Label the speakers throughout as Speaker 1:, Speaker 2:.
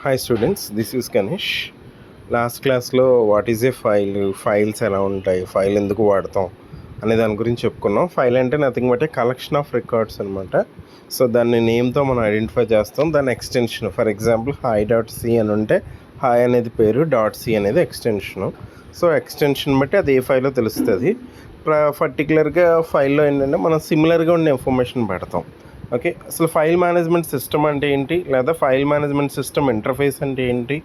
Speaker 1: Hi students, this is Ganesh. Last క్లాస్లో what is a file, files ఎలా ఉంటాయి, file ఎందుకు వాడతాం అనే దాని గురించి చెప్పుకున్నాం. ఫైల్ అంటే nothing but a collection of records అనమాట. సో దాన్ని నేమ్తో మనం ఐడెంటిఫై చేస్తాం. దాని extension, for example hi dot C అని ఉంటే హాయ్ అనేది పేరు, డాట్ సి అనేది ఎక్స్టెన్షను. సో ఎక్స్టెన్షన్ బట్టి అది ఏ ఫైల్లో తెలుస్తుంది. పర్టికులర్గా ఫైల్లో ఏంటంటే మనం సిమిలర్గా ఉండే ఇన్ఫర్మేషన్ పెడతాం. ఓకే, అసలు ఫైల్ మేనేజ్మెంట్ సిస్టమ్ అంటే ఏంటి, లేదా ఫైల్ మేనేజ్మెంట్ సిస్టమ్ ఇంటర్ఫేస్ అంటే ఏంటి,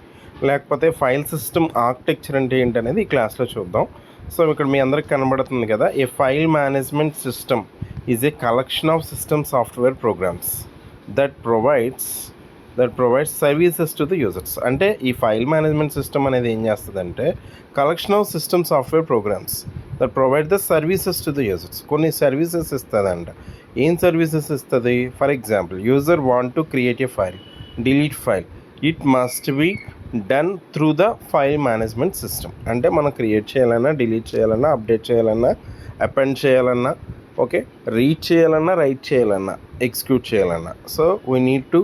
Speaker 1: లేకపోతే ఫైల్ సిస్టమ్ ఆర్కిటెక్చర్ అంటే ఏంటి అనేది ఈ క్లాస్లో చూద్దాం. సో ఇక్కడ మీ అందరికి కనబడుతుంది కదా, a file management system is a collection of system software programs that provides services to the users. అంటే ఈ ఫైల్ మేనేజ్మెంట్ సిస్టమ్ అనేది ఏం చేస్తుందంటే collection of system software programs that provide the services to the users. కొన్ని services ఇస్తుందంట. ఏం services ఇస్తుంది? For example, user want to create a file, delete file, it must be done through the file management system. అంటే మనం create చేయాలన్నా, delete చేయాలన్నా, update చేయాలన్నా, append చేయాలన్నా, ఓకే, రీడ్ చేయాలన్నా, రైట్ చేయాలన్నా, ఎగ్జిక్యూట్ చేయాలన్నా, so we need to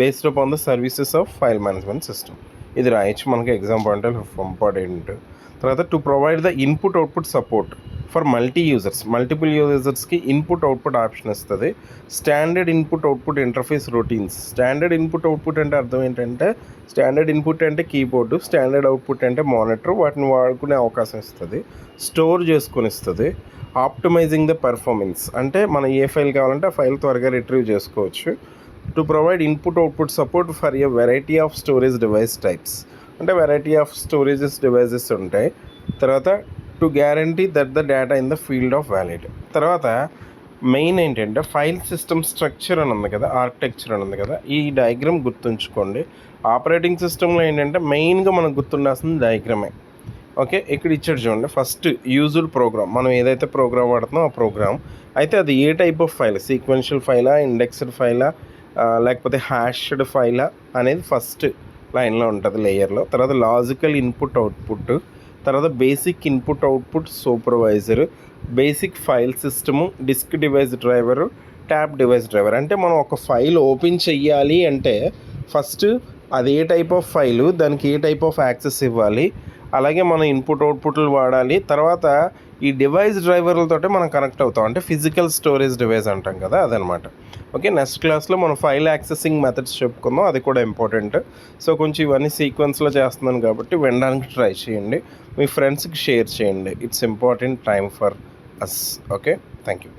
Speaker 1: based upon the services of file management system. ఇది రాయొచ్చు మనకి ఎగ్జామ్ పాయింట్ ఇంపార్టెంట్. తర్వాత to provide the input output support for multiple యూజర్స్కి ఇన్పుట్ అవుట్పుట్ ఆప్షన్ ఇస్తుంది. Standard input output interface routines. Standard input output అంటే అర్థం ఏంటంటే, standard input అంటే కీబోర్డు, స్టాండర్డ్ అవుట్పుట్ అంటే మానిటర్, వాటిని వాడుకునే అవకాశం ఇస్తుంది, స్టోర్ చేసుకొని ఇస్తుంది. ఆప్టిమైజింగ్ ద పర్ఫార్మెన్స్ అంటే మనం ఏ ఫైల్ కావాలంటే ఆ ఫైల్ త్వరగా రిట్రీవ్ చేసుకోవచ్చు. To provide input output support for a variety of storage device types. అంటే వెరైటీ ఆఫ్ స్టోరేజెస్ డివైజెస్ ఉంటాయి. తర్వాత to guarantee that the data in the field of valid. తర్వాత మెయిన్ ఏంటంటే ఫైల్ సిస్టమ్ స్ట్రక్చర్ అని ఉంది కదా, architecture అని ఉంది కదా, ఈ డయాగ్రామ్ గుర్తుంచుకోండి. ఆపరేటింగ్ సిస్టంలో ఏంటంటే మెయిన్గా మనకు గుర్తుండాల్సింది డయాగ్రామే. ఓకే, ఇక్కడ ఇచ్చాడు చూడండి. ఫస్ట్ యూజువల్ ప్రోగ్రామ్, మనం ఏదైతే ప్రోగ్రామ్ వాడుతున్నాం ఆ ప్రోగ్రామ్ అయితే అది ఏ టైప్ ఆఫ్ ఫైల్, సీక్వెన్షియల్ ఫైలా, ఇండెక్స్డ్ ఫైలా, లేకపోతే హ్యాష్డ్ ఫైలా అనేది ఫస్ట్ లైన్లో ఉంటుంది లేయర్లో. తర్వాత లాజికల్ ఇన్పుట్ అవుట్పుట్, తర్వాత basic input output supervisor, basic file system, disk device driver, tab device driver. అంటే మనం ఒక ఫైల్ ఓపెన్ చెయ్యాలి అంటే ఫస్ట్ అది ఏ టైప్ ఆఫ్ ఫైలు, దానికి ఏ టైప్ ఆఫ్ యాక్సెస్ ఇవ్వాలి, అలాగే మనం ఇన్పుట్ అవుట్పుట్లు వాడాలి. తర్వాత ఈ డివైస్ డ్రైవర్లతోటే మనం కనెక్ట్ అవుతాం, అంటే ఫిజికల్ స్టోరేజ్ డివైస్ అంటాం కదా, అదనమాట. ఓకే, నెక్స్ట్ క్లాస్లో మనం ఫైల్ యాక్సెసింగ్ మెథడ్స్ చెప్పుకుందాం, అది కూడా ఇంపార్టెంట్. సో కొంచెం ఇవన్నీ సీక్వెన్స్లో చేస్తున్నాను కాబట్టి వినడానికి ట్రై చేయండి, మీ ఫ్రెండ్స్కి షేర్ చేయండి. It's important time for us. Okay, thank you.